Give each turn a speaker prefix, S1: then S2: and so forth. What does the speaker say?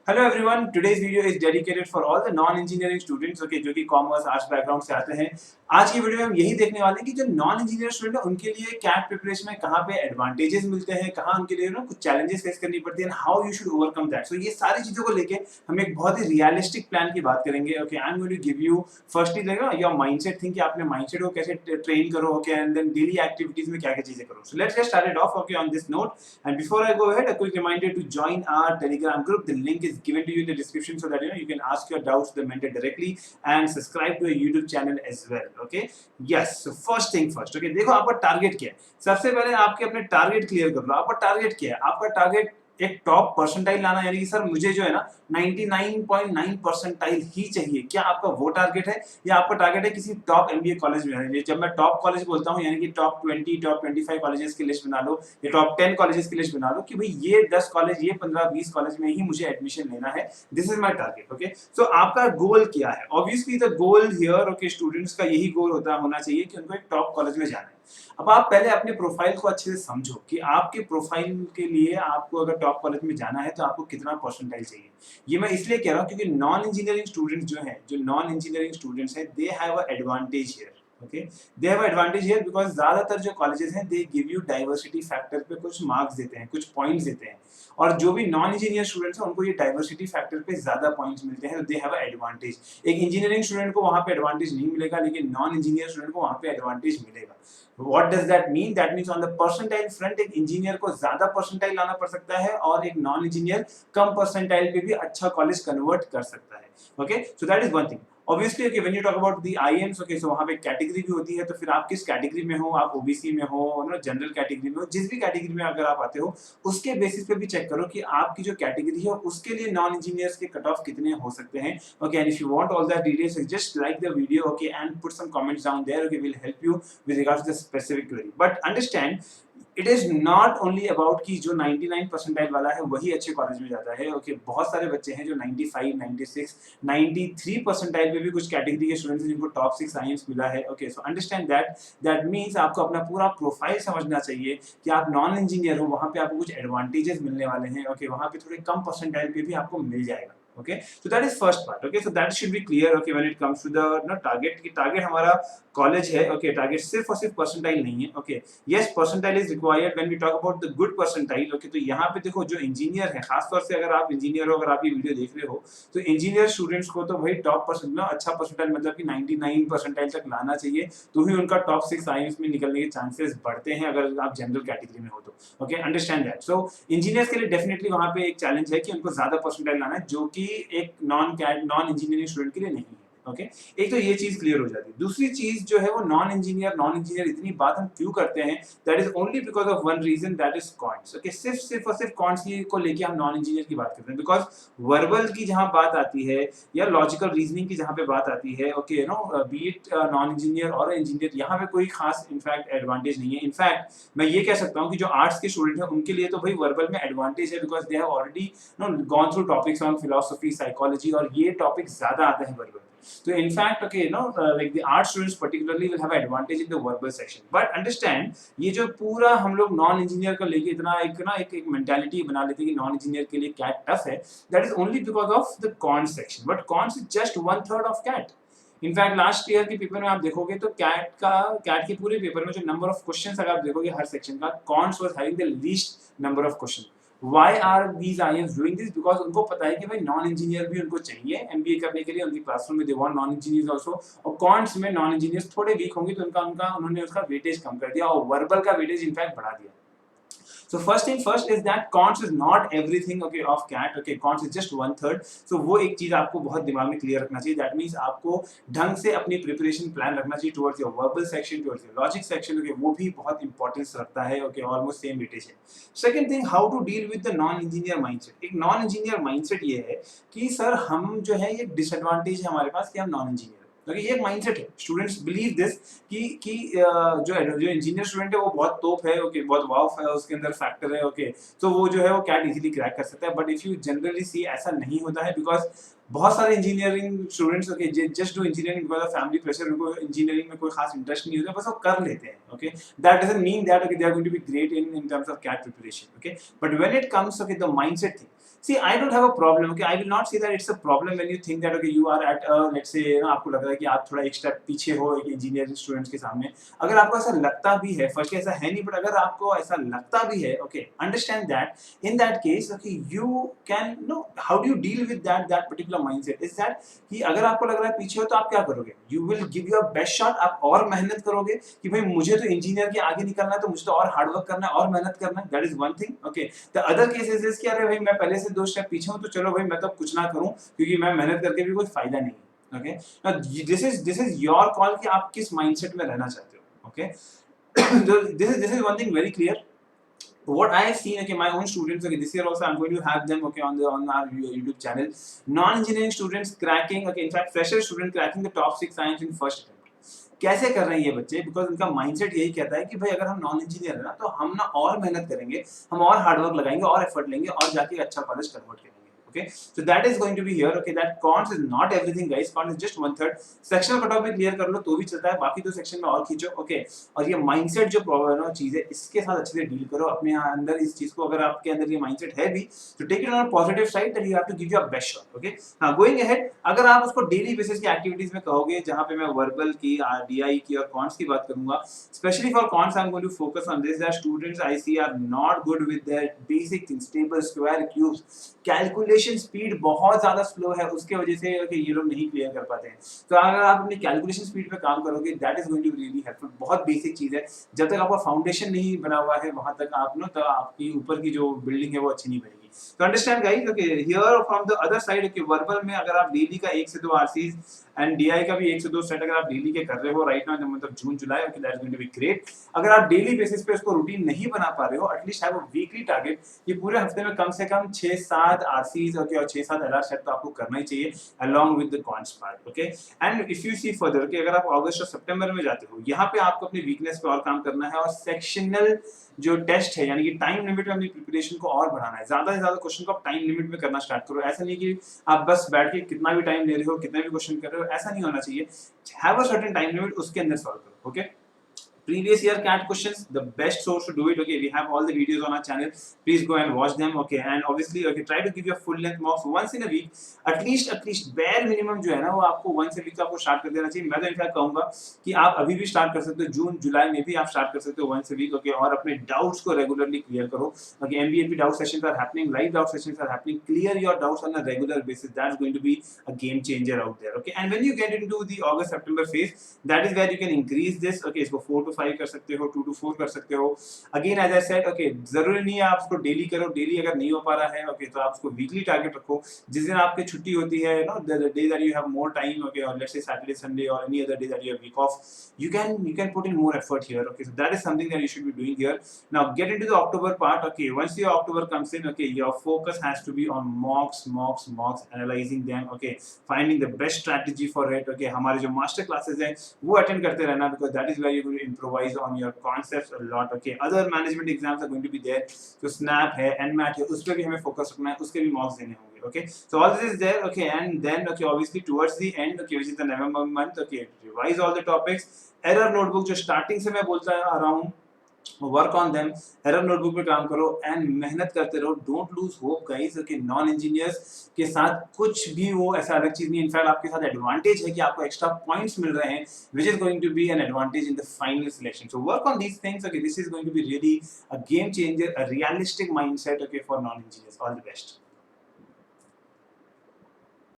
S1: Hello everyone, today's video is dedicated for all the non engineering students okay जो कि commerce arts background से आते हैं। आज की वीडियो में हम यही देखने वाले हैं कि जो नॉन इंजीनियर स्टूडेंट है उनके लिए कैट प्रिपरेशन में कहाँ पे एडवांटेजेस मिलते हैं, कहाँ उनके लिए कुछ चैलेंजेस फेस करनी पड़ती है, how you should overcome that. So ये सारी चीजों को लेके हम एक बहुत ही रियलिस्टिक प्लान की बात करेंगे। Okay, I am going to give you firstly your mindset think कि आपने माइंडसेट को कैसे ट्रेन करो, okay, and then daily activities में क्या-क्या चीजें करो। So let's get started of okay on this note. And before I go ahead, a quick reminder to join our Telegram group. The link is given to you in the description so that you can ask your doubts to the mentor directly and subscribe to a YouTube channel as well. Okay? Yes. So first thing first. Okay? देखो आपका target क्या है। सबसे पहले आपके अपने target clear कर लो। आपका टारगेट क्या है? आपका टारगेट एक टॉप परसेंटाइल लाना, यानी कि सर मुझे जो है ना 99.9 परसेंटाइल ही चाहिए। क्या आपका वो टारगेट है, या आपका टारगेट है किसी टॉप एमबीए कॉलेज में आने? जब मैं टॉप कॉलेज बोलता हूँ यानी कि टॉप 20 टॉप 25 कॉलेजेस की लिस्ट बना लो, या टॉप 10 कॉलेजेस की लिस्ट बना लो कि भाई ये 10 कॉलेज, ये 15-20 कॉलेज में ही मुझे एडमिशन लेना है। This is my target. Okay, so आपका गोल क्या है? Obviously the goal here, okay, students का यही गोल होना चाहिए कि उनको एक टॉप कॉलेज में जाना है। अब आप पहले अपने प्रोफाइल को अच्छे से समझो कि आपके प्रोफाइल के लिए आपको अगर टॉप कॉलेज में जाना है तो आपको कितना परसेंटाइल चाहिए। ये मैं इसलिए कह रहा हूँ क्योंकि नॉन इंजीनियरिंग स्टूडेंट्स जो हैं, जो नॉन इंजीनियरिंग स्टूडेंट्स हैं, they have a advantage here. Okay, they have advantage here because ज्यादातर जो कॉलेजेस हैं they give you diversity factor पे कुछ मार्क्स देते हैं, कुछ पॉइंट्स देते हैं, और जो भी नॉन इंजीनियर स्टूडेंट्स हैं उनको ये डाइवर्सिटी फैक्टर पे ज्यादा पॉइंट्स मिलते हैं, तो दे हैव अ एडवांटेज। एक इंजीनियरिंग स्टूडेंट को वहां पे एडवांटेज नहीं मिलेगा, लेकिन नॉन इंजीनियर स्टूडेंट को वहां पे एडवांटेज मिलेगा। What does that mean? That means on the percentile front एक इंजीनियर को ज्यादा परसेंटाइल लाना पड़ सकता है और एक नॉन इंजीनियर कम परसेंटाइल पे भी अच्छा कॉलेज कन्वर्ट कर सकता है। Okay, so that is one thing. Obviously okay, when you talk about the IIMs, okay, so वहां पे कैटेगरी भी होती है, तो फिर आप किस कैटेगरी में हो, आप ओबीसी में हो ना, जनरल कैटेगरी में हो, जिस भी कैटेगरी में अगर आप आते हो उसके बेसिस पे भी चेक करो कि आपकी जो कैटेगरी है उसके लिए नॉन इंजीनियर्स के कट ऑफ कितने हो सकते हैं। Okay, and if you want all that details just like the video, okay, and put some comments down there, okay, will help you with regards to the specific query. But understand, it is not only about कि जो 99 percentile वाला है वही अच्छे college में जाता है। Okay, बहुत सारे बच्चे हैं जो 95, 96, 93 परसेंटाइल पे भी कुछ कैटेगरी के स्टूडेंट्स हैं जिनको टॉप 6 साइंस मिला है। Okay, so understand that means आपको अपना पूरा प्रोफाइल समझना चाहिए कि आप नॉन इंजीनियर हो, वहाँ पे आपको कुछ एडवांटेजेस मिलने वाले हैं। ओके, वहाँ पे थोड़े कम परसेंटाइल पे भी आपको मिल जाएगा। Okay, so that is first part. Okay, so that should be clear. Okay, when it comes to the target, कि target हमारा कॉलेज है। ओके, टारगेट सिर्फ और सिर्फ परसेंटाइल नहीं है। Okay, yes, percentile is required when we talk about the good percentile. Okay, तो यहाँ पे देखो जो इंजीनियर है, खासतौर से अगर आप इंजीनियर हो, अगर आप ये वीडियो देख रहे हो, तो इंजीनियर स्टूडेंट्स को तो भाई टॉप परसेंट ना, अच्छा परसेंटाइल मतलब कि 99 परसेंटाइल तक लाना चाहिए, तो ही उनका टॉप 6 साइंस में निकलने के चांसेस बढ़ते हैं अगर आप जनरल कैटेगरी में हो तो। Okay, understand that. So engineers के लिए डेफिनेटली वहाँ पे एक चैलेंज है कि उनको ज्यादा परसेंटाइल लाना है, जो कि एक नॉन इंजीनियरिंग स्टूडेंट के लिए नहीं है। ओके, एक तो ये चीज क्लियर हो जाती है। दूसरी चीज जो है वो नॉन इंजीनियर इतनी बात हम क्यों करते हैं, that is only because of one reason, that is counts. Okay, सिर्फ और सिर्फ कॉन्ट्स को लेके हम नॉन इंजीनियर की बात करते हैं, बिकॉज वर्बल की जहां बात आती है या लॉजिकल रीजनिंग की जहां पे बात आती है, okay, no, be it non engineer और इंजीनियर, यहाँ पे कोई खास इनफैक्ट एडवांटेज नहीं है। इनफैक्ट मैं ये कह सकता हूँ कि जो आर्ट्स के स्टूडेंट हैं उनके लिए तो भाई वर्बल में एडवांटेज है, because they have already gone through topics on philosophy, psychology, और ये टॉपिक ज्यादा आते हैं verbal. So in fact, okay, like the art students particularly will have advantage in the verbal section. But understand, ये जो पूरा हम लोग नॉन इंजीनियर को लेके इतना एक मेंटालिटी बना लेते हैं कि नॉन इंजीनियर के लिए कैट टफ है, that is only because of the cons section. But cons is just 1/3 of CAT. In fact last year के पेपर में आप देखोगे तो कैट के पूरे पेपर में जो नंबर ऑफ क्वेश्चंस अगर आप देखोगे हर सेक्शन का, cons was having the least number of question. Why are these IIMs doing this? Because उनको पता है कि भाई नॉन इंजीनियर भी उनको चाहिए एमबीए करने के लिए, उनकी क्लासरूम में they want non engineers also, और कॉन्ट्स में नॉन इंजीनियर्स थोड़े वीक होंगे तो उन्होंने उसका वेटेज कम कर दिया और वर्बल का वेटेज इनफैक्ट बढ़ा दिया। So first thing first is that cons is not everything, okay, of CAT. Okay, cons is just 1/3. So वो एक चीज आपको बहुत दिमाग में क्लियर रखना चाहिए। That means आपको ढंग से अपनी प्रिपरेशन प्लान रखना चाहिए towards your verbal section, towards your logic section. Okay, वो भी बहुत इंपॉर्टेंस रखता है। Okay, almost same weightage है। Second thing, how to deal with the non-engineer mindset. एक non-engineer mindset ये है कि सर हम जो है ये डिसएडवांटेज है हमारे पास कि हम नॉन इंजीनियर। तो ये एक माइंडसेट है, स्टूडेंट्स बिलीव दिस कि जो इंजीनियर स्टूडेंट है वो बहुत तोप है। ओके, बहुत वाव है उसके अंदर फैक्टर है। ओके, तो वो जो है वो कैट इजीली क्रैक कर सकता है। But if you generally C, ऐसा नहीं होता है, बिकॉज बहुत सारे engineering students, okay, just do engineering because of family pressure, उनको इंजीनियरिंग में कोई खास इंटरेस्ट नहीं होता, बस वो कर लेते हैं। Okay, that doesn't mean that okay they are going to be great in terms of CAT preparation. Okay, but when it comes, okay, the mindset thing, See, I don't have a problem. Okay, I will not say that it's a problem when you think that okay, you are at let's say आपको लग रहा है कि आप थोड़ा एक step पीछे हो एक इंजीनियरिंग स्टूडेंट्स के सामने. अगर आपको ऐसा लगता भी है, फर्स्ट ऐसा है नहीं, बट अगर आपको ऐसा लगता भी है, okay, understand that in that case, okay, you can know how do you deal with that particular mindset is that कि अगर आपको लग रहा है पीछे हो तो आप क्या करोगे? You will give your best shot. आप और मेहनत करोगे कि भाई मुझे तो इंजीनियर के आगे निकलना है तो मुझे तो और हार्ड वर्क करना है और मेहनत करना है. That is one thing. Okay. The other case is कि अरे भाई मैं पहले से 2 स्टेप पीछे हूँ तो चलो भाई मैं तो कुछ ना करूँ क्योंकि मैं मेहनत करके भी कोई फायदा नहीं है. Okay. Now this is your call कि आप किस माइंडसेट में रहना चाहते हो. Okay. this is one thing very clear. What I have seen, okay, my own students, okay, this year also I'm going to have them, okay, on our YouTube channel. Non-engineering students cracking, okay, in fact, fresher student cracking the top 6 science in first attempt. कैसे कर रहे हैं ये बच्चे? Because उनका mindset यही कहता है कि भाई अगर हम नॉन इंजीनियर है ना तो हम ना और मेहनत करेंगे, हम और हार्डवर्क लगाएंगे और एफर्ट लेंगे और जाके अच्छा कॉलेज कन्वर्ट करेंगे. Okay, so that is going to be here. Okay, that cons is not everything, guys. Cons is just 1/3. Sectional cutoff में clear कर लो तो भी चलता है, बाकी तो सेक्शन में और खींचो. Okay, और ये माइंडसेट जो प्रॉब्लम है चीज है, इसके साथ अच्छे से डील करो अपने यहाँ अंदर इस चीज को. अगर आपके अंदर ये माइंडसेट है भी तो take it on a positive side that you have to give your best shot. Okay, हाँ, गोइंग अहेड, अगर आप उसको डेली बेसिस की एक्टिविटीज में कहोगे, जहाँ पे मैं वर्बल की, डीआई की और कॉन्स की बात करूंगा, specially for cons I am going to focus on this that students I see are not good with their basic things, table, square, cubes, calculation speed बहुत ज्यादा स्लो है, उसके वजह से ये लोग नहीं क्लियर कर पाते हैं. तो अगर आप अपनी कैलकुलेशन स्पीड पे काम करोगे, that is going to be really helpful. बहुत बेसिक चीज है, जब तक आपका फाउंडेशन नहीं बना हुआ है वहां तक आप ना, तो आपकी ऊपर की जो बिल्डिंग है वो अच्छी नहीं बनेगी. तो understand guys. Okay, here from the other side, okay, verbal में अगर आप डेली का 1 से 2 आरसीज एंड डीआई का भी 1 से 2 सेट अगर आप डेली के कर रहे हो राइट नाउ, मतलब June July, okay, that is going to be great. अगर आप डेली बेसिस पे उसको रूटीन नहीं बना पा रहे हो, at least have a weekly target. ये पूरे हफ्ते में कम से कम 6-7 आरसीज, ओके, और 6-7 एलआर सेट तो आपको करना ही चाहिए along with the cons part. Okay, and if you see further कि अगर आप अगस्त और सितंबर में जाते हो, यहाँ पे आपको अपनी वीकनेस पे और काम करना है और सेक्शनल जो टेस्ट है यानी कि टाइम लिमिट में अपनी प्रिपरेशन को और बढ़ाना है. ज्यादा से ज्यादा क्वेश्चन को आप टाइम लिमिट में करना स्टार्ट करो. ऐसा नहीं कि आप बस बैठ के कितना भी टाइम ले रहे हो, कितने भी क्वेश्चन कर रहे हो, ऐसा नहीं होना चाहिए. Have a certain time limit, उसके अंदर सॉल्व करो. Okay, previous year CAT questions, the best source to do it. Okay, we have all the videos on our channel, please go and watch them. Okay, and obviously, okay, try to give your full length mocks once in a week, at least bare minimum जो है ना वो आपको once a week आपको start कर देना चाहिए. मैं तो इनफैक्ट कहूंगा कि आप अभी भी स्टार्ट कर सकते हो, जून जुलाई में भी आप स्टार्ट कर सकते हो once a week. Okay, और अपने डाउट्स को रेगुलरली क्लियर करो. Okay, MBA doubt sessions are happening, live doubt sessions are happening. Clear your doubts on a regular basis. That's going to be a game changer out there. Okay, and when you get into the August September phase, that is where you can increase this. Okay, इसको 4 to 5 कर सकते हो, 2 to 4 कर सकते हो. Again as I said, okay, जरूरी नहीं है आप उसको डेली करो. डेली अगर नहीं हो पा रहा है, ओके, तो आप उसको वीकली टारगेट रखो. जिस दिन आपकी छुट्टी होती है, no, the day that you have more time, okay, और लेट्स से सैटरडे, संडे और any other day that you have week off, you can put in more effort here. Okay, so that is something that you should be doing here. Now get into the October part. Okay, once your October comes in, okay, your focus has to be on mocks, analyzing them. Okay, finding the best strategy for it. Okay, हमारे जो master classes हैं वो attend करते रहना, because that is where you're going to improvise on your concepts a lot. Okay, other management exams are going to be there. So SNAP है, NMAT है, उस पे भी हमें focus रखना है, उसके भी mocks देने होंगे. Okay, so all this is there. Okay, and then, okay, obviously towards the end, okay, which is the November month, okay, revise all the topics. Error notebook जो starting से मैं बोलता आ रहा हूँ, work on them. Error notebook पे काम करो and मेहनत करते रहो. Don't lose hope guys. Okay, non engineers के साथ कुछ भी वो ऐसा अलग चीज नहीं. इनफैक्ट आपके साथ एडवांटेज है कि आपको एक्स्ट्रा पॉइंट्स मिल रहे हैं, which is going to be an advantage in the final selection. So work on these things. Okay, this is going to be really a game changer, a realistic mindset, okay, for non engineers. All the best.